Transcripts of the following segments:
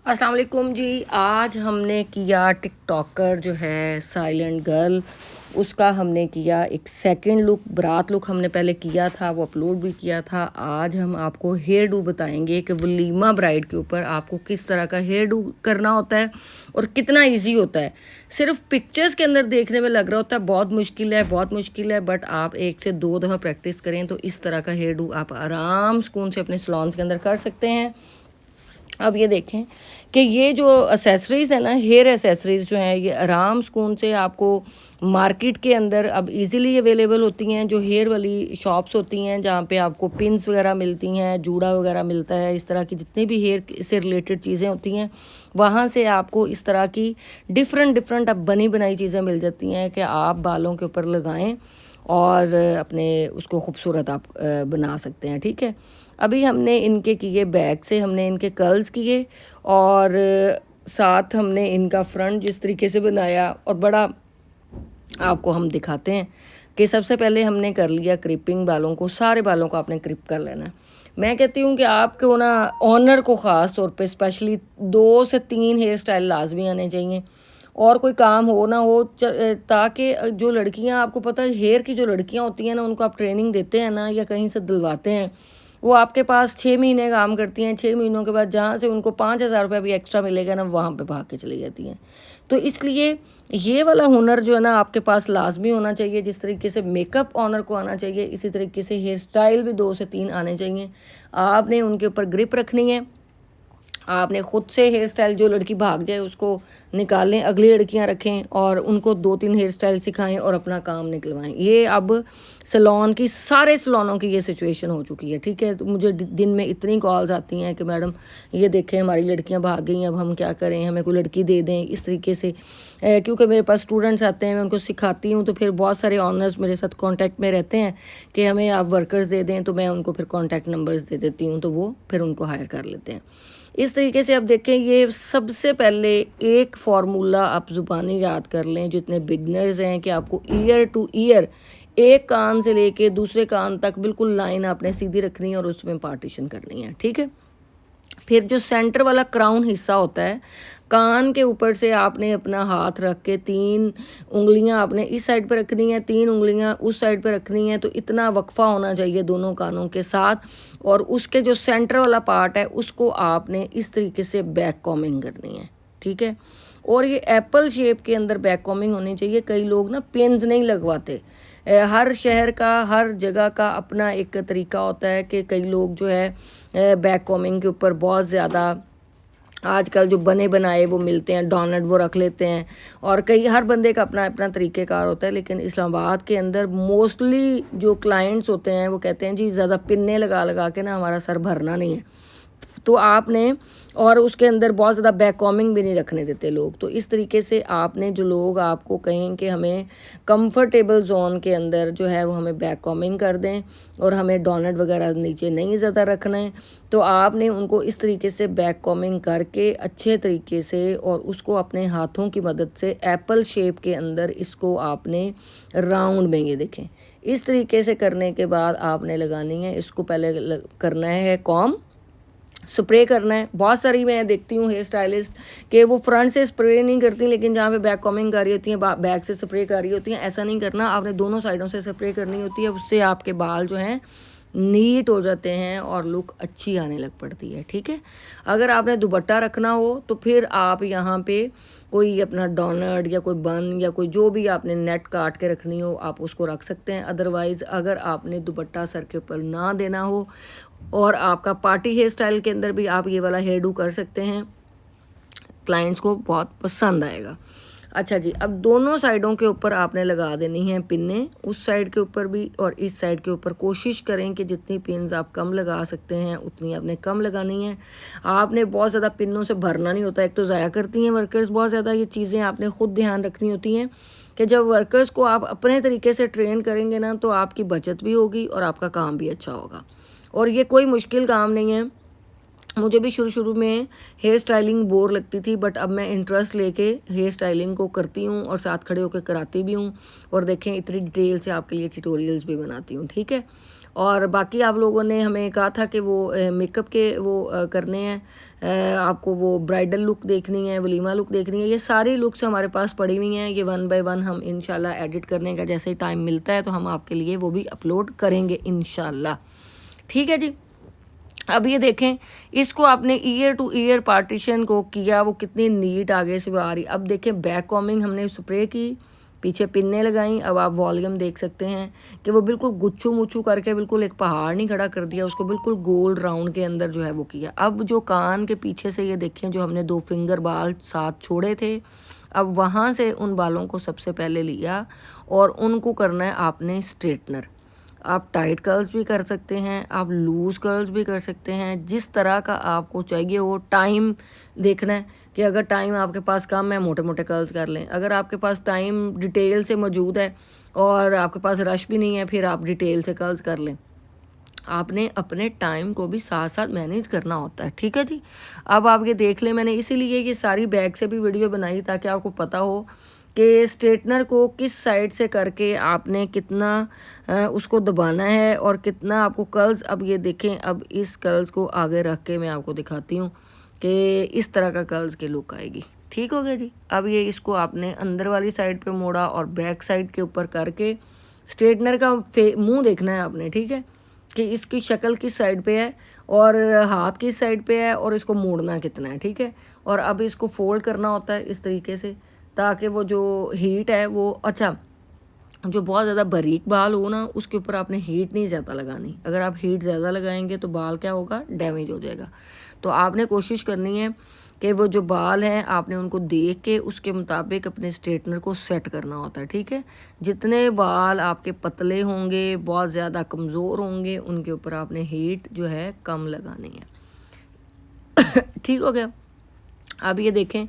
अस्सलाम वालेकुम जी। आज हमने किया टिकटॉकर जो है साइलेंट गर्ल, उसका हमने किया एक सेकंड लुक, बारात लुक हमने पहले किया था, वो अपलोड भी किया था। आज हम आपको हेयर डू बताएंगे कि वलीमा ब्राइड के ऊपर आपको किस तरह का हेयर डू करना होता है और कितना इजी होता है। सिर्फ पिक्चर्स के अंदर देखने में लग रहा होता है बहुत मुश्किल है, बहुत मुश्किल है, बट आप 1 से 2 दफ़ा प्रैक्टिस करें तो इस तरह का हेयर डू आप आराम सुकून से अपने सलॉन्स के अंदर कर सकते हैं। अब ये देखें कि ये जो एसेसरीज़ है ना, हेयर एसेसरीज़ जो हैं, ये आराम सुकून से आपको मार्केट के अंदर अब इजीली अवेलेबल होती हैं। जो हेयर वाली शॉप्स होती हैं जहाँ पे आपको पिन्स वगैरह मिलती हैं, जूड़ा वगैरह मिलता है, इस तरह की जितनी भी हेयर से रिलेटेड चीज़ें होती हैं, वहाँ से आपको इस तरह की डिफरेंट डिफरेंट अब बनी बनाई चीज़ें मिल जाती हैं कि आप बालों के ऊपर लगाएं और अपने उसको खूबसूरत आप बना सकते हैं। ठीक है, अभी हमने इनके किए बैक से, हमने इनके कर्ल्स किए और साथ हमने इनका फ्रंट जिस तरीके से बनाया और बड़ा आपको हम दिखाते हैं कि सबसे पहले हमने कर लिया क्रिपिंग। बालों को, सारे बालों को आपने क्रिप कर लेना है। मैं कहती हूँ कि आपको ना ऑनर को ख़ास तौर पे स्पेशली 2 से 3 हेयर स्टाइल लाजमी आने चाहिए, और कोई काम हो ना हो ताकि जो लड़कियां, आपको पता है हेयर की जो लड़कियां होती हैं ना, उनको आप ट्रेनिंग देते हैं ना या कहीं से दिलवाते हैं, वो आपके पास 6 महीने काम करती हैं। 6 महीनों के बाद जहाँ से उनको 5,000 रुपये भी एक्स्ट्रा मिलेगा ना, वहाँ पे भाग के चली जाती हैं। तो इसलिए ये वाला हुनर जो है ना आपके पास लाजमी होना चाहिए। जिस तरीके से मेकअप ऑनर को आना चाहिए, इसी तरीके से हेयर स्टाइल भी 2 से 3 आने चाहिए। आपने उनके ऊपर ग्रिप रखनी है। आपने खुद से हेयर स्टाइल, जो लड़की भाग जाए उसको निकालें, अगली लड़कियां रखें और उनको 2-3 हेयर स्टाइल सिखाएं और अपना काम निकलवाएं। ये अब सलोन की, सारे सलोनों की ये सिचुएशन हो चुकी है। ठीक है, तो मुझे दिन में इतनी कॉल्स आती हैं कि मैडम ये देखें हमारी लड़कियां भाग गई, अब हम क्या करें, हमें कोई लड़की दे दें इस तरीके से। क्योंकि मेरे पास स्टूडेंट्स आते हैं, मैं उनको सिखाती हूँ, तो फिर बहुत सारे ऑनर्स मेरे साथ कांटेक्ट में रहते हैं कि हमें आप वर्कर्स दे दें, तो मैं उनको फिर कांटेक्ट नंबर्स दे देती हूँ, तो वो फिर उनको हायर कर लेते हैं। इस तरीके से अब देखें, ये सबसे पहले एक फार्मूला आप ज़ुबानी याद कर लें, जितने बिगनर्स हैं, कि आपको ईयर टू ईयर एक कान से लेके दूसरे कान तक बिल्कुल लाइन आपने सीधी रखनी है और उसमें पार्टीशन करनी है। ठीक है, फिर जो सेंटर वाला क्राउन हिस्सा होता है, कान के ऊपर से आपने अपना हाथ रख के 3 उंगलियां आपने इस साइड पे रखनी है, 3 उंगलियां उस साइड पे रखनी है। तो इतना वक्फा होना चाहिए दोनों कानों के साथ, और उसके जो सेंटर वाला पार्ट है उसको आपने इस तरीके से बैक कॉमिंग करनी है। ठीक है, और ये एप्पल शेप के अंदर बैक कॉमिंग होनी चाहिए। कई लोग ना पिन्स नहीं लगवाते। हर शहर का, हर जगह का अपना एक तरीका होता है कि कई लोग जो है बैक कॉमिंग के ऊपर बहुत ज़्यादा, आजकल जो बने बनाए वो मिलते हैं, डोनट, वो रख लेते हैं। और कई, हर बंदे का अपना अपना तरीक़ेकार होता है, लेकिन इस्लामाबाद के अंदर मोस्टली जो क्लाइंट्स होते हैं वो कहते हैं जी ज़्यादा पिन्ने लगा लगा के ना हमारा सर भरना नहीं है। तो आपने, और उसके अंदर बहुत ज़्यादा बैक कॉमिंग भी नहीं रखने देते लोग। तो इस तरीके से आपने, जो लोग आपको कहें कि हमें कंफर्टेबल जोन के अंदर जो है वो हमें बैक कॉमिंग कर दें और हमें डोनट वगैरह नीचे नहीं ज़्यादा रखना है, तो आपने उनको इस तरीके से बैक कॉमिंग करके अच्छे तरीके से, और उसको अपने हाथों की मदद से एप्पल शेप के अंदर इसको आपने राउंड में, ये देखें, इस तरीके से करने के बाद आपने लगानी है इसको। पहले करना है कॉम, स्प्रे करना है। बहुत सारी मैं देखती हूँ हेयर स्टाइलिस्ट कि वो फ्रंट से स्प्रे नहीं करती, लेकिन जहाँ पे बैक कॉमिंग कर रही होती हैं बैक से स्प्रे कर रही होती हैं। ऐसा नहीं करना, आपने दोनों साइडों से स्प्रे करनी होती है। उससे आपके बाल जो हैं नीट हो जाते हैं और लुक अच्छी आने लग पड़ती है। ठीक है, अगर आपने दुपट्टा रखना हो तो फिर आप यहाँ पे कोई अपना डोनट या कोई बन या कोई जो भी आपने नेट काट के रखनी हो आप उसको रख सकते हैं। अदरवाइज़ अगर आपने दुपट्टा सर के ऊपर ना देना हो और आपका पार्टी हेयर स्टाइल के अंदर भी आप ये वाला हेयर डू कर सकते हैं, क्लाइंट्स को बहुत पसंद आएगा। अच्छा जी, अब दोनों साइडों के ऊपर आपने लगा देनी है पिन्ने, उस साइड के ऊपर भी और इस साइड के ऊपर। कोशिश करें कि जितनी पिन्स आप कम लगा सकते हैं उतनी आपने कम लगानी है। आपने बहुत ज़्यादा पिनों से भरना नहीं होता, एक तो ज़ाया करती हैं वर्कर्स बहुत ज़्यादा। ये चीज़ें आपने खुद ध्यान रखनी होती हैं कि जब वर्कर्स को आप अपने तरीके से ट्रेन करेंगे ना, तो आपकी बचत भी होगी और आपका काम भी अच्छा होगा। और ये कोई मुश्किल काम नहीं है। मुझे भी शुरू शुरू में हेयर स्टाइलिंग बोर लगती थी, बट अब मैं इंटरेस्ट लेके हेयर स्टाइलिंग को करती हूँ और साथ खड़े होकर कराती भी हूँ। और देखें, इतनी डिटेल से आपके लिए ट्यूटोरियल्स भी बनाती हूँ। ठीक है, और बाकी आप लोगों ने हमें कहा था कि वो मेकअप के वो करने हैं, आपको वो ब्राइडल लुक देखनी है, वलीमा लुक देखनी है, ये सारी लुक्स हमारे पास पड़ी हुई हैं। ये 1 बाय 1 हम इंशाल्लाह एडिट करने का जैसे ही टाइम मिलता है तो हम आपके लिए वो भी अपलोड करेंगे इंशाल्लाह। ठीक है जी। अब ये देखें, इसको आपने ईयर टू ईयर पार्टीशन को किया, वो कितनी नीट आगे से आ रही। अब देखें बैक कॉमिंग हमने स्प्रे की, पीछे पिन्ने लगाई। अब आप वॉल्यूम देख सकते हैं कि वो बिल्कुल गुच्छू मुच्छू करके बिल्कुल एक पहाड़ नहीं खड़ा कर दिया, उसको बिल्कुल गोल राउंड के अंदर जो है वो किया। अब जो कान के पीछे से ये देखें, जो हमने 2 फिंगर बाल साथ छोड़े थे, अब वहाँ से उन बालों को सबसे पहले लिया और उनको करना है आपने स्ट्रेटनर। आप टाइट कर्ल्स भी कर सकते हैं, आप लूज़ कर्ल्स भी कर सकते हैं, जिस तरह का आपको चाहिए वो। टाइम देखना है कि अगर टाइम आपके पास कम है, मोटे मोटे कर्ल्स कर लें। अगर आपके पास टाइम डिटेल से मौजूद है और आपके पास रश भी नहीं है, फिर आप डिटेल से कर्ल्स कर लें। आपने अपने टाइम को भी साथ साथ मैनेज करना होता है। ठीक है जी। अब आप ये देख लें, मैंने इसीलिए ये सारी बैक से भी वीडियो बनाई ताकि आपको पता हो कि स्ट्रेटनर को किस साइड से करके आपने कितना उसको दबाना है और कितना आपको कर्ल्स। अब ये देखें, अब इस कर्ल्स को आगे रख के मैं आपको दिखाती हूँ कि इस तरह का कर्ल्स की लुक आएगी। ठीक हो गया जी। अब ये इसको आपने अंदर वाली साइड पे मोड़ा और बैक साइड के ऊपर करके स्ट्रेटनर का मुंह देखना है आपने। ठीक है, कि इसकी शक्ल किस साइड पे है और हाथ किस साइड पे है और इसको मोड़ना कितना है। ठीक है, और अब इसको फोल्ड करना होता है इस तरीके से ताकि वो जो हीट है वो, अच्छा, जो बहुत ज़्यादा बारीक बाल हो ना उसके ऊपर आपने हीट नहीं ज़्यादा लगानी। अगर आप हीट ज़्यादा लगाएंगे तो बाल क्या होगा, डैमेज हो जाएगा। तो आपने कोशिश करनी है कि वो जो बाल हैं आपने उनको देख के उसके मुताबिक अपने स्ट्रेटनर को सेट करना होता है। ठीक है, जितने बाल आपके पतले होंगे, बहुत ज़्यादा कमज़ोर होंगे, उनके ऊपर आपने हीट जो है कम लगानी है। ठीक हो गया। अब ये देखें,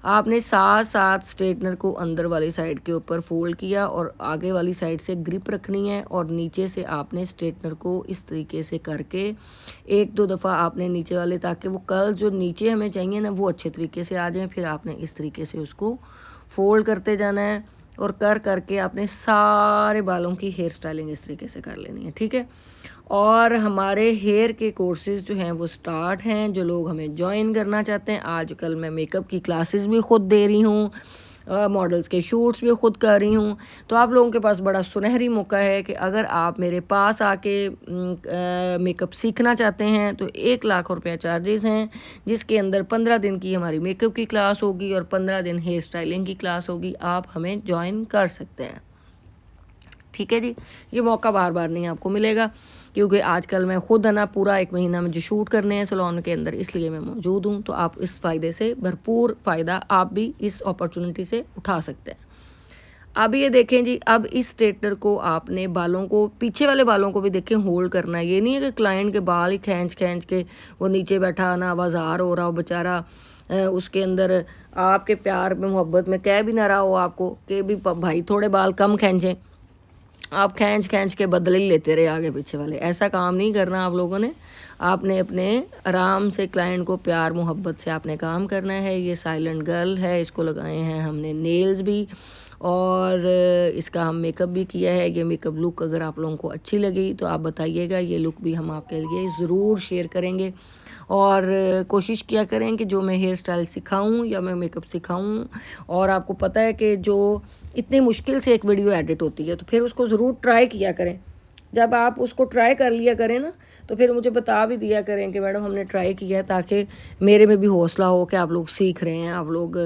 आपने साथ साथ स्ट्रेटनर को अंदर वाली साइड के ऊपर फोल्ड किया और आगे वाली साइड से ग्रिप रखनी है और नीचे से आपने स्ट्रेटनर को इस तरीके से करके 1-2 दफ़ा आपने नीचे वाले, ताकि वो कर्ल जो नीचे हमें चाहिए ना वो अच्छे तरीके से आ जाए। फिर आपने इस तरीके से उसको फोल्ड करते जाना है और करके आपने सारे बालों की हेयर स्टाइलिंग इस तरीके से कर लेनी है। ठीक है, और हमारे हेयर के कोर्सेज़ जो हैं वो स्टार्ट हैं। जो लोग हमें ज्वाइन करना चाहते हैं, आजकल मैं मेकअप की क्लासेस भी ख़ुद दे रही हूँ, मॉडल्स के शूट्स भी ख़ुद कर रही हूँ। तो आप लोगों के पास बड़ा सुनहरी मौका है कि अगर आप मेरे पास आके मेकअप सीखना चाहते हैं तो 1 लाख रुपया चार्जेस हैं, जिसके अंदर 15 दिन की हमारी मेकअप की क्लास होगी और 15 दिन हेयर स्टाइलिंग की क्लास होगी। आप हमें ज्वाइन कर सकते हैं। ठीक है जी, ये मौका बार बार नहीं आपको मिलेगा, क्योंकि आजकल मैं ख़ुद है ना पूरा 1 महीना मुझे शूट करने हैं सैलून के अंदर, इसलिए मैं मौजूद हूँ। तो आप इस फ़ायदे से भरपूर फ़ायदा आप भी इस अपॉर्चुनिटी से उठा सकते हैं। अब ये देखें जी, अब इस स्ट्रेटनर को आपने बालों को, पीछे वाले बालों को भी देखें होल्ड करना है। ये नहीं है कि क्लाइंट के बाल ही खींच के वो नीचे बैठा ना आवाज़ार हो रहा हो बेचारा, उसके अंदर आपके प्यार में मोहब्बत में कह भी ना रहा हो आपको कि भी भाई थोड़े बाल कम खींचें, आप खींच के बदले ही लेते रहे आगे पीछे वाले। ऐसा काम नहीं करना आप लोगों ने। आपने अपने आराम से क्लाइंट को प्यार मोहब्बत से आपने काम करना है। ये साइलेंट गर्ल है, इसको लगाए हैं हमने नेल्स भी और इसका हम मेकअप भी किया है। ये मेकअप लुक अगर आप लोगों को अच्छी लगी तो आप बताइएगा, ये लुक भी हम आपके लिए ज़रूर शेयर करेंगे। और कोशिश किया करें कि जो मैं हेयर स्टाइल सिखाऊं या मैं मेकअप सिखाऊं, और आपको पता है कि जो इतनी मुश्किल से एक वीडियो एडिट होती है तो फिर उसको ज़रूर ट्राई किया करें। जब आप उसको ट्राई कर लिया करें ना तो फिर मुझे बता भी दिया करें कि मैडम हमने ट्राई किया है, ताकि मेरे में भी हौसला हो कि आप लोग सीख रहे हैं, आप लोग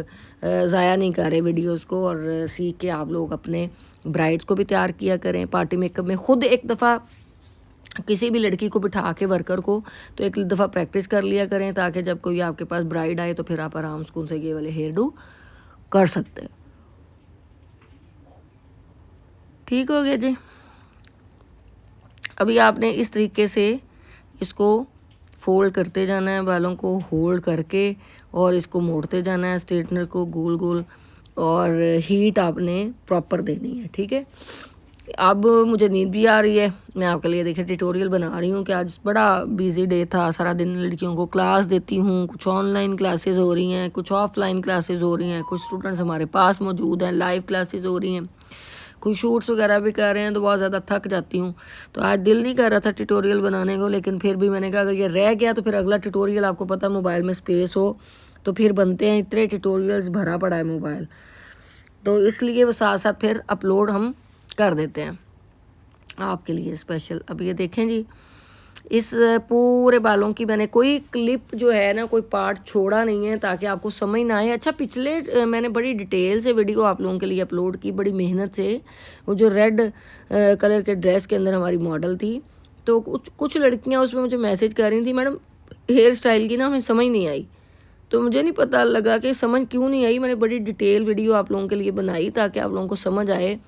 ज़ाया नहीं कर रहे वीडियोज़ को, और सीख के आप लोग अपने ब्राइड्स को भी तैयार किया करें। पार्टी मेकअप में ख़ुद एक दफ़ा किसी भी लड़की को बिठा के वर्कर को तो 1 दफ़ा प्रैक्टिस कर लिया करें, ताकि जब कोई आपके पास ब्राइड आए तो फिर आप आराम सुकून से ये वाले हेयर डू कर सकते हैं। ठीक हो गया जी। अभी आपने इस तरीके से इसको फोल्ड करते जाना है, बालों को होल्ड करके, और इसको मोड़ते जाना है स्ट्रेटनर को गोल गोल, और हीट आपने प्रॉपर देनी है। ठीक है, अब मुझे नींद भी आ रही है, मैं आपके लिए देखिए ट्यूटोरियल बना रही हूँ कि आज बड़ा बिजी डे था, सारा दिन लड़कियों को क्लास देती हूँ, कुछ ऑनलाइन क्लासेस हो रही हैं, कुछ ऑफलाइन क्लासेस हो रही हैं, कुछ स्टूडेंट्स हमारे पास मौजूद हैं, लाइव क्लासेस हो रही हैं, कोई शूट्स वगैरह भी कर रहे हैं तो बहुत ज़्यादा थक जाती हूँ। तो आज दिल नहीं कर रहा था ट्यूटोरियल बनाने को, लेकिन फिर भी मैंने कहा अगर ये रह गया तो फिर अगला ट्यूटोरियल, आपको पता मोबाइल में स्पेस हो तो फिर बनते हैं, इतने ट्यूटोरियल्स भरा पड़ा है मोबाइल, तो इसलिए वो साथ साथ फिर अपलोड हम कर देते हैं आपके लिए स्पेशल। अब ये देखें जी, इस पूरे बालों की मैंने कोई क्लिप जो है ना, कोई पार्ट छोड़ा नहीं है ताकि आपको समझ ना आए। अच्छा, पिछले मैंने बड़ी डिटेल से वीडियो आप लोगों के लिए अपलोड की, बड़ी मेहनत से। वो जो रेड कलर के ड्रेस के अंदर हमारी मॉडल थी, तो कुछ कुछ लड़कियां उसमें मुझे मैसेज कर रही थी, मैडम हेयर स्टाइल की ना हमें समझ नहीं आई। तो मुझे नहीं पता लगा कि समझ क्यों नहीं आई। मैंने बड़ी डिटेल वीडियो आप लोगों के लिए बनाई ताकि आप लोगों को समझ आए।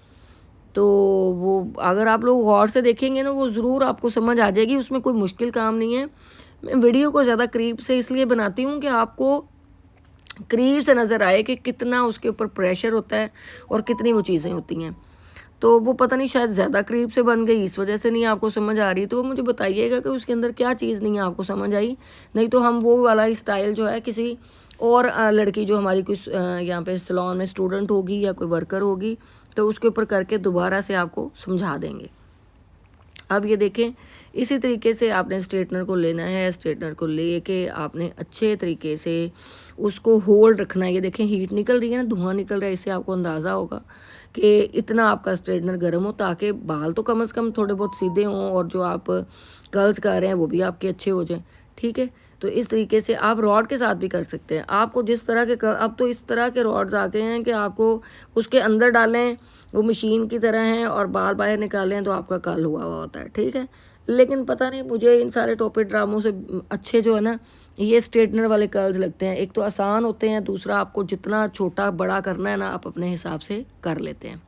तो वो अगर आप लोग गौर से देखेंगे ना, वो ज़रूर आपको समझ आ जाएगी, उसमें कोई मुश्किल काम नहीं है। मैं वीडियो को ज़्यादा करीब से इसलिए बनाती हूँ कि आपको करीब से नज़र आए कि कितना उसके ऊपर प्रेशर होता है और कितनी वो चीज़ें होती हैं। तो वो पता नहीं शायद ज़्यादा करीब से बन गई, इस वजह से नहीं आपको समझ आ रही। तो वो मुझे बताइएगा कि उसके अंदर क्या चीज़ नहीं आपको समझ आई, नहीं तो हम वो वाला स्टाइल जो है किसी और लड़की जो हमारी कुछ यहाँ पे सैलून में स्टूडेंट होगी या कोई वर्कर होगी, तो उसके ऊपर करके दोबारा से आपको समझा देंगे। अब ये देखें, इसी तरीके से आपने स्ट्रेटनर को लेना है। स्ट्रेटनर को लेके आपने अच्छे तरीके से उसको होल्ड रखना है। ये देखें हीट निकल रही है ना, धुआं निकल रहा है, इससे आपको अंदाज़ा होगा कि इतना आपका स्ट्रेटनर गर्म हो, ताकि बाल तो कम से कम थोड़े बहुत सीधे हों और जो आप कर्ल्स कर रहे हैं वो भी आपके अच्छे हो जाएं। ठीक है, तो इस तरीके से आप रॉड के साथ भी कर सकते हैं। आपको जिस तरह के अब तो इस तरह के रॉड्स आ गए हैं कि आपको उसके अंदर डालें, वो मशीन की तरह हैं, और बाल बाहर निकालें तो आपका कर्ल हुआ हुआ होता है। ठीक है, लेकिन पता नहीं मुझे इन सारे टोपे ड्रामों से अच्छे जो है ना, ये स्ट्रेटनर वाले कर्ल्स लगते हैं। एक तो आसान होते हैं, दूसरा आपको जितना छोटा बड़ा करना है ना, आप अपने हिसाब से कर लेते हैं।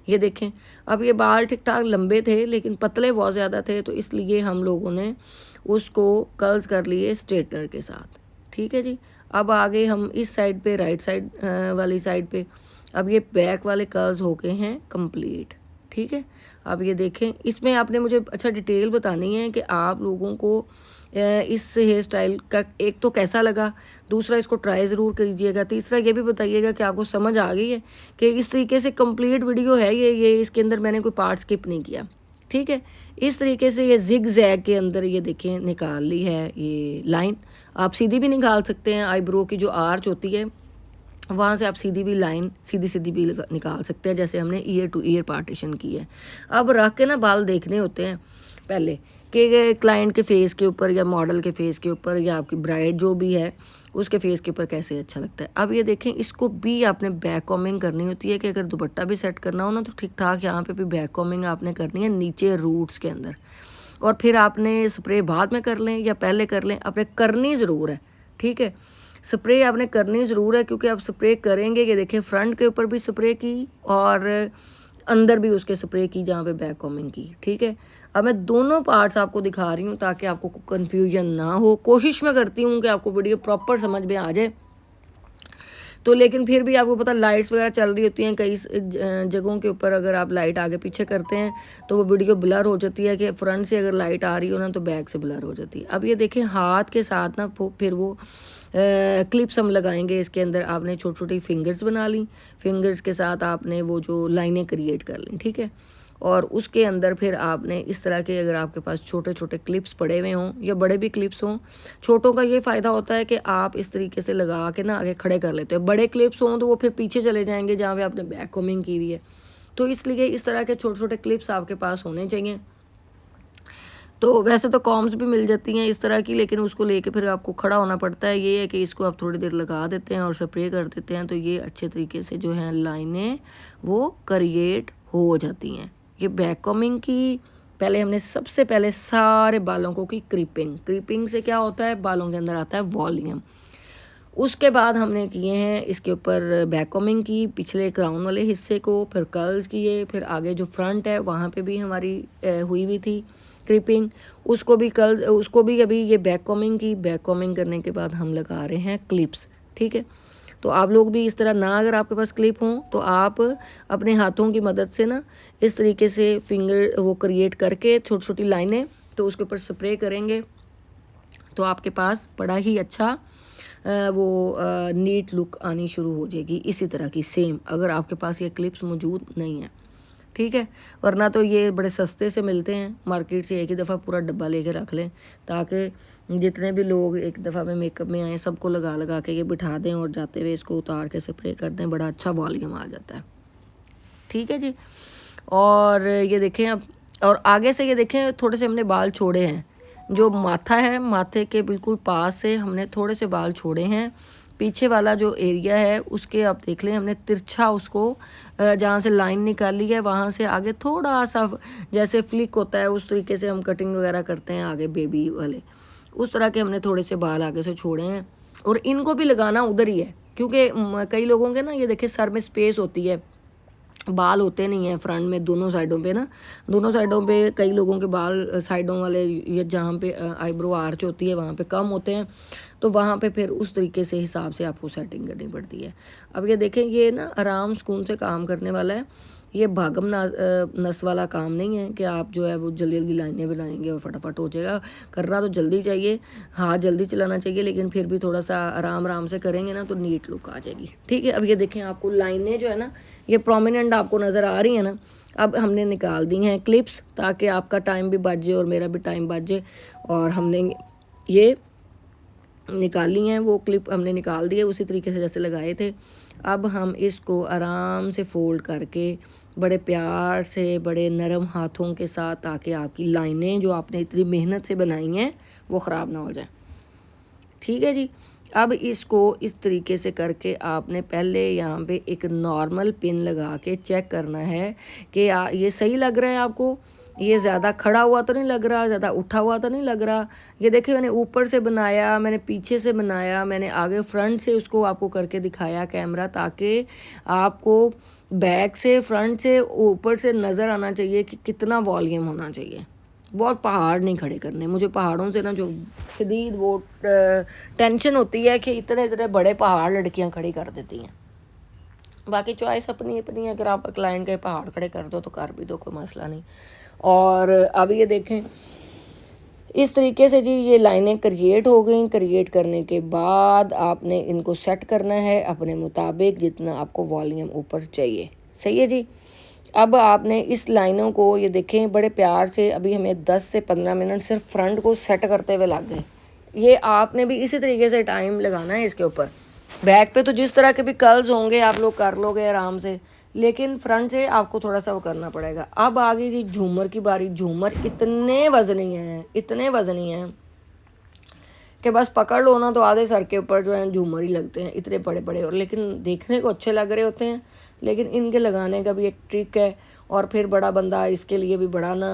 ये देखें, अब ये बाल ठीक ठाक लंबे थे लेकिन पतले बहुत ज़्यादा थे, तो इसलिए हम लोगों ने उसको कर्ल्स कर लिए स्ट्रेटनर के साथ। ठीक है जी, अब आगे हम इस साइड पे, राइट साइड वाली साइड पे, अब ये बैक वाले कर्ल्स हो गए हैं कंप्लीट। ठीक है, अब ये देखें, इसमें आपने मुझे अच्छा डिटेल बतानी है कि आप लोगों को इस हेयर स्टाइल का एक तो कैसा लगा, दूसरा इसको ट्राई ज़रूर कीजिएगा, तीसरा ये भी बताइएगा कि आपको समझ आ गई है कि इस तरीके से कंप्लीट वीडियो है ये इसके अंदर मैंने कोई पार्ट स्किप नहीं किया। ठीक है, इस तरीके से ये जिग जैग के अंदर ये देखें निकाल ली है ये लाइन। आप सीधी भी निकाल सकते हैं, आईब्रो की जो आर्च होती है वहाँ से आप सीधी भी लाइन सीधी सीधी भी निकाल सकते हैं, जैसे हमने ईयर टू ईयर पार्टीशन की है। अब रख के ना बाल देखने होते हैं पहले कि क्लाइंट के फेस के ऊपर या मॉडल के फेस के ऊपर या आपकी ब्राइड जो भी है उसके फेस के ऊपर कैसे अच्छा लगता है। अब ये देखें, इसको भी आपने बैक कॉमिंग करनी होती है कि अगर दुपट्टा भी सेट करना हो ना, तो ठीक ठाक यहाँ पे भी बैक कॉमिंग आपने करनी है नीचे रूट्स के अंदर, और फिर आपने स्प्रे बाद में कर लें या पहले कर लें, आपने करनी ज़रूर है। ठीक है, स्प्रे आपने करनी ज़रूर है, क्योंकि आप स्प्रे करेंगे कि देखिए फ्रंट के ऊपर भी स्प्रे की और अंदर भी उसके स्प्रे की जहाँ पे बैक कॉमिंग की। ठीक है, अब मैं दोनों पार्ट्स आपको दिखा रही हूँ ताकि आपको कन्फ्यूजन ना हो। कोशिश मैं करती हूँ कि आपको वीडियो प्रॉपर समझ में आ जाए, तो लेकिन फिर भी आपको पता लाइट्स वगैरह चल रही होती हैं कई जगहों के ऊपर, अगर आप लाइट आगे पीछे करते हैं तो वो वीडियो ब्लर हो जाती है, कि फ्रंट से अगर लाइट आ रही हो ना तो बैक से ब्लर हो जाती है। अब ये देखें, हाथ के साथ ना फिर वो क्लिप्स हम लगाएंगे इसके अंदर। आपने छोटी छोटी फिंगर्स बना ली, फिंगर्स के साथ आपने वो जो लाइनें क्रिएट कर ली। ठीक है, और उसके अंदर फिर आपने इस तरह के, अगर आपके पास छोटे छोटे क्लिप्स पड़े हुए हों या बड़े भी क्लिप्स हों, छोटों का ये फ़ायदा होता है कि आप इस तरीके से लगा के ना आगे खड़े कर लेते हो। बड़े क्लिप्स हों तो वो फिर पीछे चले जाएंगे जहाँ पे आपने बैक कॉमिंग की हुई है, तो इसलिए इस तरह के छोटे छोटे क्लिप्स आपके पास होने चाहिए। तो वैसे तो कॉम्स भी मिल जाती हैं इस तरह की, लेकिन उसको लेके फिर आपको खड़ा होना पड़ता है। ये है कि इसको आप थोड़ी देर लगा देते हैं और स्प्रे कर देते हैं, तो ये अच्छे तरीके से जो है लाइनें वो क्रिएट हो जाती हैं। ये बैक कॉमिंग की पहले हमने सबसे पहले सारे बालों को की क्रीपिंग से क्या होता है, बालों के अंदर आता है वॉल्यूम। उसके बाद हमने किए हैं इसके ऊपर बैक कॉमिंग की, पिछले क्राउन वाले हिस्से को, फिर कर्ल्स किए, फिर आगे जो फ्रंट है वहाँ पे भी हमारी हुई हुई थी क्रीपिंग, उसको भी अभी ये बैक कॉमिंग की। बैक कॉमिंग करने के बाद हम लगा रहे हैं क्लिप्स। ठीक है, तो आप लोग भी इस तरह ना, अगर आपके पास क्लिप हों तो आप अपने हाथों की मदद से ना इस तरीके से फिंगर वो क्रिएट करके छोटी छोटी लाइनें, तो उसके ऊपर स्प्रे करेंगे तो आपके पास बड़ा ही अच्छा वो नीट लुक आनी शुरू हो जाएगी इसी तरह की सेम, अगर आपके पास ये क्लिप्स मौजूद नहीं है, ठीक है। वरना तो ये बड़े सस्ते से मिलते हैं मार्केट से, एक ही दफ़ा पूरा डब्बा लेके रख लें ताकि जितने भी लोग एक दफ़ा में मेकअप में आए सबको लगा लगा के ये बिठा दें और जाते हुए इसको उतार के स्प्रे कर दें, बड़ा अच्छा वॉल्यूम आ जाता है, ठीक है जी। और ये देखें अब, और आगे से ये देखें थोड़े से हमने बाल छोड़े हैं, जो माथा है माथे के बिल्कुल पास से हमने थोड़े से बाल छोड़े हैं, पीछे वाला जो एरिया है उसके आप देख लें हमने तिरछा उसको जहाँ से लाइन निकाली है वहाँ से आगे थोड़ा सा जैसे फ्लिक होता है उस तरीके से हम कटिंग वगैरह करते हैं आगे बेबी वाले, उस तरह के हमने थोड़े से बाल आगे से छोड़े हैं। और इनको भी लगाना उधर ही है क्योंकि कई लोगों के ना ये देखिए सर में स्पेस होती है, बाल होते नहीं हैं फ्रंट में दोनों साइडों पे ना, दोनों साइडों पे कई लोगों के बाल साइडों वाले ये जहाँ पे आईब्रो आर्च होती है वहाँ पे कम होते हैं, तो वहाँ पे फिर उस तरीके से हिसाब से आपको सेटिंग करनी पड़ती है। अब ये देखें ये ना आराम सुकून से काम करने वाला है, ये भागम नस वाला काम नहीं है कि आप जो है वो जल्दी जल्दी लाइनें बनाएंगे और फटाफट हो जाएगा। करना तो जल्दी चाहिए, हाथ जल्दी चलाना चाहिए, लेकिन फिर भी थोड़ा सा आराम आराम से करेंगे ना तो नीट लुक आ जाएगी, ठीक है। अब ये देखें आपको लाइनें जो है ना ये प्रोमिनेंट आपको नज़र आ रही है ना, अब हमने निकाल दी हैं क्लिप्स ताकि आपका टाइम भी बच जाए और मेरा भी टाइम बच जाए, और हमने ये निकाली हैं वो क्लिप हमने निकाल दी है उसी तरीके से जैसे लगाए थे। अब हम इसको आराम से फोल्ड करके बड़े प्यार से बड़े नरम हाथों के साथ, ताकि आपकी लाइनें जो आपने इतनी मेहनत से बनाई हैं वो ख़राब ना हो जाए, ठीक है जी। अब इसको इस तरीके से करके आपने पहले यहाँ पे एक नॉर्मल पिन लगा के चेक करना है कि ये सही लग रहा है आपको, ये ज़्यादा खड़ा हुआ तो नहीं लग रहा, ज़्यादा उठा हुआ तो नहीं लग रहा। ये देखिए मैंने ऊपर से बनाया, मैंने पीछे से बनाया, मैंने आगे फ्रंट से उसको आपको करके दिखाया कैमरा, ताकि आपको बैक से फ्रंट से ऊपर से नज़र आना चाहिए कि कितना वॉल्यूम होना चाहिए। बहुत पहाड़ नहीं खड़े करने, मुझे पहाड़ों से ना जो शदीद वो टेंशन होती है कि इतने इतने बड़े पहाड़ लड़कियां खड़ी कर देती हैं। बाकी चॉइस अपनी अपनी है, अगर आप क्लाइंट के पहाड़ खड़े कर दो तो कर भी दो, कोई मसला नहीं। और अब ये देखें इस तरीके से जी ये लाइनें क्रिएट हो गई। क्रिएट करने के बाद आपने इनको सेट करना है अपने मुताबिक जितना आपको वॉल्यूम ऊपर चाहिए, सही है जी। अब आपने इस लाइनों को ये देखें बड़े प्यार से, अभी हमें 10 से 15 मिनट सिर्फ फ्रंट को सेट करते हुए लग गए। ये आपने भी इसी तरीके से टाइम लगाना है इसके ऊपर। बैक पे तो जिस तरह के भी कर्ल्स होंगे आप लोग कर लोगे आराम से, लेकिन फ्रंट से आपको थोड़ा सा वो करना पड़ेगा। अब आ गई जी झूमर की बारी। झूमर इतने वजनी हैं, इतने वजनी हैं कि बस पकड़ लो ना तो आधे सर के ऊपर जो है झूमर ही लगते हैं, इतने बड़े बड़े, और लेकिन देखने को अच्छे लग रहे होते हैं, लेकिन इनके लगाने का भी एक ट्रिक है। और फिर बड़ा बंदा इसके लिए भी बड़ा ना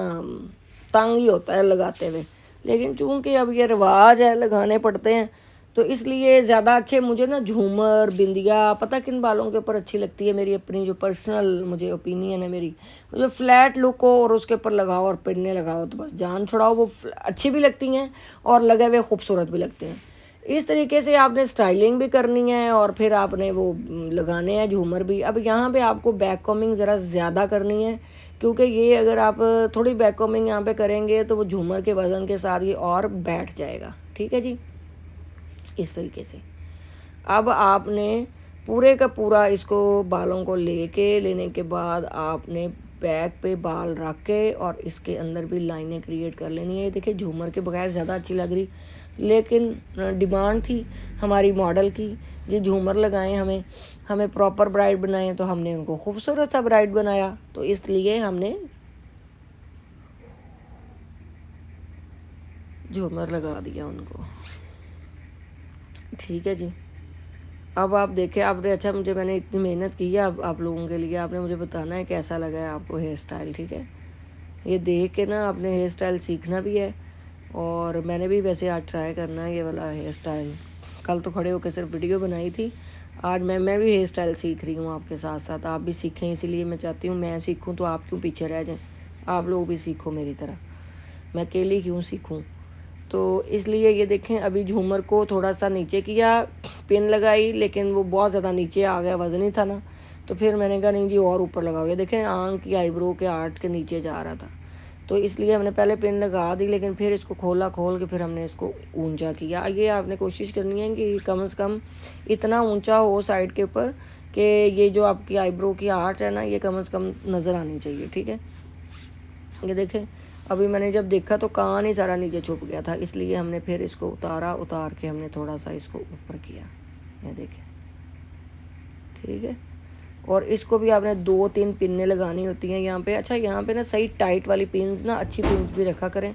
तंग ही होता है लगाते हुए, लेकिन चूंकि अब ये रिवाज है लगाने पड़ते हैं, तो इसलिए ज़्यादा अच्छे मुझे ना झूमर बिंदिया पता किन बालों के ऊपर अच्छी लगती है, मेरी अपनी जो पर्सनल मुझे ओपिनियन है मेरी, जो फ्लैट लुक हो और उसके ऊपर लगाओ और पिन्ने लगाओ तो बस जान छुड़ाओ, वो अच्छी भी लगती हैं और लगे हुए खूबसूरत भी लगते हैं। इस तरीके से आपने स्टाइलिंग भी करनी है और फिर आपने वो लगाने हैं झूमर भी। अब यहाँ पे आपको बैक कॉमिंग ज़रा ज़्यादा करनी है, क्योंकि ये अगर आप थोड़ी बैक कॉमिंग यहाँ पे करेंगे तो वो झूमर के वज़न के साथ ये और बैठ जाएगा, ठीक है जी। इस तरीके से अब आपने पूरे का पूरा इसको बालों को लेने के बाद आपने बैक पे बाल रख के और इसके अंदर भी लाइनें क्रिएट कर लेनी है। ये देखिए झूमर के बगैर ज़्यादा अच्छी लग रही, लेकिन डिमांड थी हमारी मॉडल की ये झूमर लगाएं, हमें प्रॉपर ब्राइड बनाएं, तो हमने उनको खूबसूरत सा ब्राइड बनाया, तो इसलिए हमने झूमर लगा दिया उनको, ठीक है जी। अब आप देखें आपने, अच्छा मुझे मैंने इतनी मेहनत की है आप लोगों के लिए, आपने मुझे बताना है कैसा लगा है आपको हेयर स्टाइल, ठीक है। ये देख के ना आपने हेयर स्टाइल सीखना भी है, और मैंने भी वैसे आज ट्राई करना है ये वाला हेयर स्टाइल। कल तो खड़े होकर सिर्फ वीडियो बनाई थी, आज मैं भी हेयर स्टाइल सीख रही हूँ आपके साथ साथ, आप भी सीखें, इसीलिए मैं चाहती हूँ मैं सीखूँ तो आप क्यों पीछे रह जाएँ, आप लोग भी सीखो मेरी तरह, मैं अकेली क्यों सीखूँ। तो इसलिए ये देखें अभी झूमर को थोड़ा सा नीचे किया, पिन लगाई, लेकिन वो बहुत ज़्यादा नीचे आ गया, वज़न ही था ना, तो फिर मैंने कहा नहीं जी और ऊपर लगाओ। ये देखें आंख की आईब्रो के आर्ट के नीचे जा रहा था, तो इसलिए हमने पहले पिन लगा दी, लेकिन फिर इसको खोल के फिर हमने इसको ऊंचा किया। ये आपने कोशिश करनी है कि कम से कम इतना ऊंचा हो साइड के ऊपर कि ये जो आपकी आईब्रो की आर्च है ना, ये कम से कम नज़र आनी चाहिए। ठीक है, ये देखें, अभी मैंने जब देखा तो कान ही सारा नीचे छुप गया था, इसलिए हमने फिर इसको उतार के हमने थोड़ा सा इसको ऊपर किया। ये देखें, ठीक है। और इसको भी आपने 2-3 पिनें लगानी होती हैं यहाँ पे। अच्छा, यहाँ पे ना सही टाइट वाली पिन्स ना, अच्छी पिन्स भी रखा करें,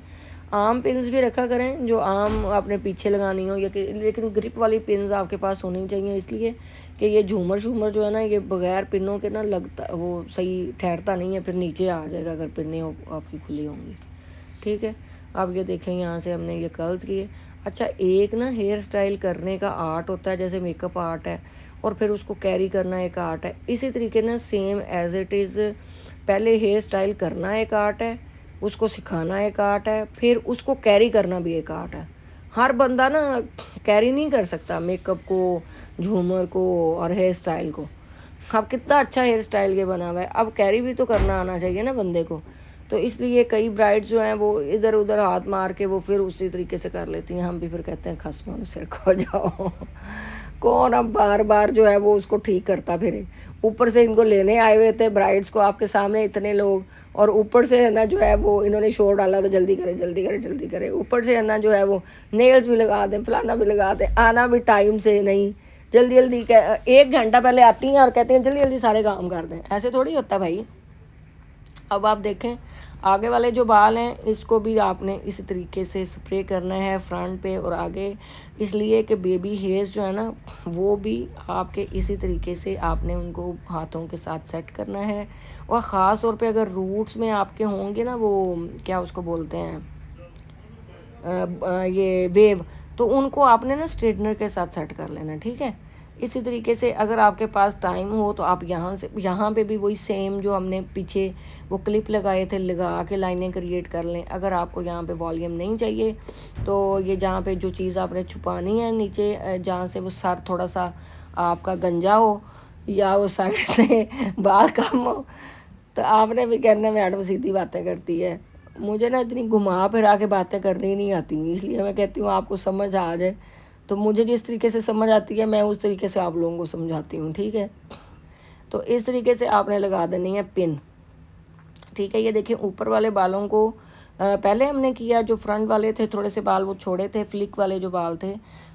आम पिन्स भी रखा करें जो आम आपने पीछे लगानी हो, या कि लेकिन ग्रिप वाली पिन्स आपके पास होनी चाहिए, इसलिए कि ये झूमर जो है ना, ये बगैर पिनों के ना लगता वो सही ठहरता नहीं है, फिर नीचे आ जाएगा अगर पिनें आपकी खुली होंगी। ठीक है, अब ये देखें, यहाँ से हमने ये कर्ल्स किए। अच्छा, एक ना हेयर स्टाइल करने का आर्ट होता है, जैसे मेकअप आर्ट है, और फिर उसको कैरी करना एक आर्ट है। इसी तरीके ना सेम एज इट इज़, पहले हेयर स्टाइल करना एक आर्ट है, उसको सिखाना एक आर्ट है, फिर उसको कैरी करना भी एक आर्ट है। हर बंदा ना कैरी नहीं कर सकता मेकअप को, झूमर को और हेयर स्टाइल को। अब कितना अच्छा हेयर स्टाइल ये बना हुआ है, अब कैरी भी तो करना आना चाहिए ना बंदे को। तो इसलिए कई ब्राइड्स जो हैं वो इधर उधर हाथ मार के वो फिर उसी तरीके से कर लेती हैं। हम भी फिर कहते हैं खसमा सिर खो जाओ। कौन अब बार बार जो है वो उसको ठीक करता फिरे। ऊपर से इनको लेने आए हुए थे ब्राइड्स को आपके सामने इतने लोग, और ऊपर से है ना जो है वो इन्होंने शोर डाला तो जल्दी करे जल्दी करे जल्दी करे। ऊपर से है ना जो है वो नेल्स भी लगा दें, फलाना भी लगा दें, आना भी टाइम से नहीं, जल्दी जल्दी 1 घंटा पहले आती हैं और कहती हैं जल्दी जल्दी सारे काम कर दें। ऐसे थोड़ी होता भाई। अब आप देखें, आगे वाले जो बाल हैं इसको भी आपने इसी तरीके से स्प्रे करना है फ्रंट पे और आगे, इसलिए कि बेबी हेयर्स जो है ना वो भी आपके इसी तरीके से आपने उनको हाथों के साथ सेट करना है। और ख़ास तौर पे अगर रूट्स में आपके होंगे ना, वो क्या उसको बोलते हैं, ये वेव, तो उनको आपने ना स्ट्रेटनर के साथ सेट कर लेना। ठीक है, इसी तरीके से अगर आपके पास टाइम हो तो आप यहाँ पे भी वही सेम जो हमने पीछे वो क्लिप लगाए थे लगा के लाइनें क्रिएट कर लें। अगर आपको यहाँ पे वॉल्यूम नहीं चाहिए तो ये जहाँ पे जो चीज़ आपने छुपानी है नीचे, जहाँ से वो सर थोड़ा सा आपका गंजा हो या वो साइड से बाल कम हो, तो आपने भी कहना मैडम सीधी बातें करती है। मुझे ना इतनी घुमा फिरा के बातें करनी नहीं आती, इसलिए मैं कहती हूँ आपको समझ आ जाए। तो मुझे जिस तरीके से समझ आती है मैं उस तरीके से आप लोगों को समझाती हूँ। ठीक है, तो इस तरीके से आपने लगा देनी है पिन। ठीक है, ये देखिए ऊपर वाले बालों को पहले हमने किया, जो फ्रंट वाले थे थोड़े से बाल वो छोड़े थे, फ्लिक वाले जो बाल थे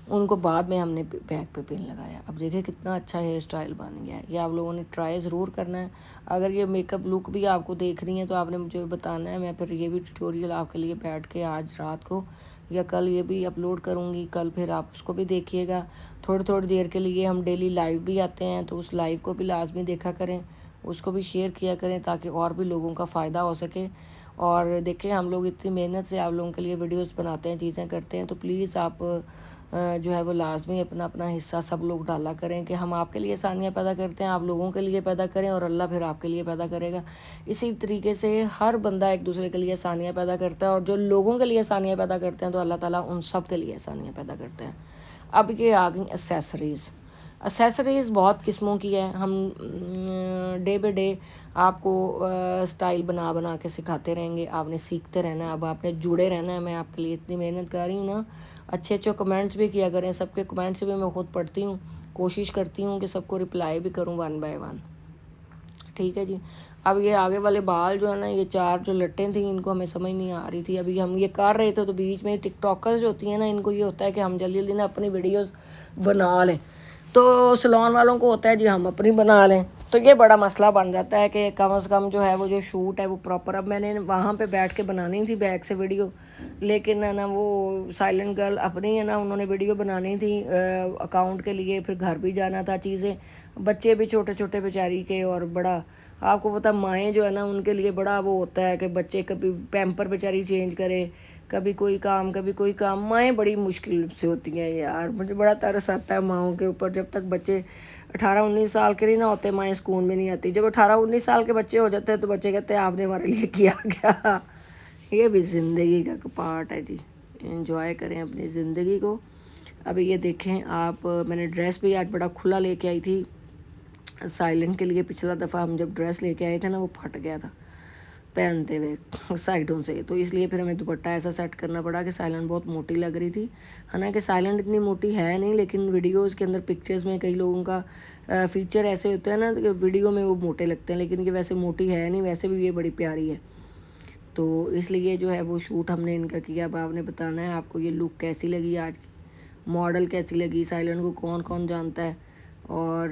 उनको बाद में हमने बैक पे पिन लगाया। अब देखिए कितना अच्छा हेयर स्टाइल बन गया है। ये आप लोगों ने ट्राई ज़रूर करना है। अगर ये मेकअप लुक भी आपको देख रही हैं तो आपने मुझे बताना है, मैं फिर ये भी ट्यूटोरियल आपके लिए बैठ के आज रात को या कल ये भी अपलोड करूँगी। कल फिर आप उसको भी देखिएगा। थोड़ी थोड़ी देर के लिए हम डेली लाइव भी आते हैं, तो उस लाइव को भी लाजमी देखा करें, उसको भी शेयर किया करें ताकि और भी लोगों का फ़ायदा हो सके। और देखिए हम लोग इतनी मेहनत से आप लोगों के लिए वीडियोस बनाते हैं, चीज़ें करते हैं, तो प्लीज़ आप जो है वो लाजमी अपना अपना हिस्सा सब लोग डाला करें कि हम आपके लिए आसानियाँ पैदा करते हैं, आप लोगों के लिए पैदा करें और अल्लाह फिर आपके लिए पैदा करेगा। इसी तरीके से हर बंदा एक दूसरे के लिए आसानियाँ पैदा करता है, और जो लोगों के लिए आसानियाँ पैदा करते हैं तो अल्लाह ताला उन सब के लिए आसानियाँ पैदा करते हैं। अब ये आ गई एसेसरीज़। एसेसरीज़ बहुत किस्मों की है। हम डे बाई डे आपको स्टाइल बना बना के सिखाते रहेंगे, आपने सीखते रहना है। अब आपने जुड़े रहना है, मैं आपके लिए इतनी मेहनत कर रही हूँ ना। अच्छे अच्छे कमेंट्स भी किया करें, सबके कमेंट्स भी मैं खुद पढ़ती हूँ, कोशिश करती हूँ कि सबको रिप्लाई भी करूँ 1 बाय 1। ठीक है जी। अब ये आगे वाले बाल जो है ना, ये 4 जो लट्टें थी इनको हमें समझ नहीं आ रही थी। अभी हम ये कर रहे थे तो बीच में टिकटॉकर्स जो होती हैं ना, इनको ये होता है कि हम जल्दी जल्दी ना अपनी वीडियोस बना लें, तो सलोन वालों को होता है जी हम अपनी बना लें, तो ये बड़ा मसला बन जाता है कि कम से कम जो है वो जो शूट है वो प्रॉपर। अब मैंने वहाँ पे बैठ के बनानी थी बैक से वीडियो, लेकिन है ना वो साइलेंट गर्ल अपनी है ना, उन्होंने वीडियो बनानी थी अकाउंट के लिए, फिर घर भी जाना था, चीज़ें, बच्चे भी छोटे छोटे बेचारी के, और बड़ा आपको पता माएँ जो है ना उनके लिए बड़ा वो होता है कि बच्चे कभी पैम्पर बेचारी चेंज करे, कभी कोई काम कभी कोई काम। माएँ बड़ी मुश्किल से होती हैं यार, मुझे बड़ा तरस आता है माओं के ऊपर। जब तक बच्चे 18-19 साल के नहीं ना होते माएँ सुकून में नहीं आती। जब 18-19 साल के बच्चे हो जाते हैं तो बच्चे कहते हैं आपने हमारे लिए किया क्या। ये भी ज़िंदगी का पार्ट है जी, एंजॉय करें अपनी ज़िंदगी को। अभी ये देखें आप, मैंने ड्रेस भी आज बड़ा खुला लेके आई थी साइलेंट के लिए। पिछला दफ़ा हम जब ड्रेस लेके आए थे ना वो फट गया था, पहनते हुए साइडों से, तो इसलिए फिर हमें दुपट्टा ऐसा सेट करना पड़ा कि साइलेंट बहुत मोटी लग रही थी। हालांकि साइलेंट इतनी मोटी है नहीं, लेकिन वीडियोस के अंदर पिक्चर्स में कई लोगों का फीचर ऐसे होते हैं ना कि वीडियो में वो मोटे लगते हैं, लेकिन ये वैसे मोटी है नहीं, वैसे भी ये बड़ी प्यारी है। तो इसलिए जो है वो शूट हमने इनका किया। अब आपने बताना है आपको ये लुक कैसी लगी, आज की मॉडल कैसी लगी, साइलेंट को कौन कौन जानता है, और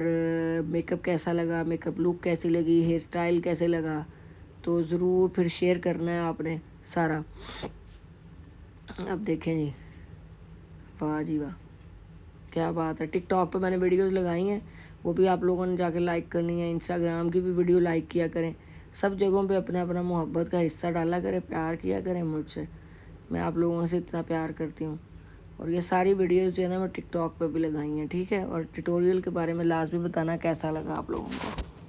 मेकअप कैसा लगा, मेकअप लुक कैसी लगी, हेयर स्टाइल कैसे लगा, तो ज़रूर फिर शेयर करना है आपने सारा। अब देखें जी, वाह जी वाह, क्या बात है। टिकटॉक पे मैंने वीडियोस लगाई हैं, वो भी आप लोगों ने जाके लाइक करनी है। इंस्टाग्राम की भी वीडियो लाइक किया करें, सब जगहों पे अपना अपना मोहब्बत का हिस्सा डाला करें, प्यार किया करें मुझसे। मैं आप लोगों से इतना प्यार करती हूँ। और ये सारी वीडियोस जो है ना मैं टिकटॉक पे भी लगाई हैं, ठीक है। और ट्यूटोरियल के बारे में लास्ट में बताना कैसा लगा आप लोगों को।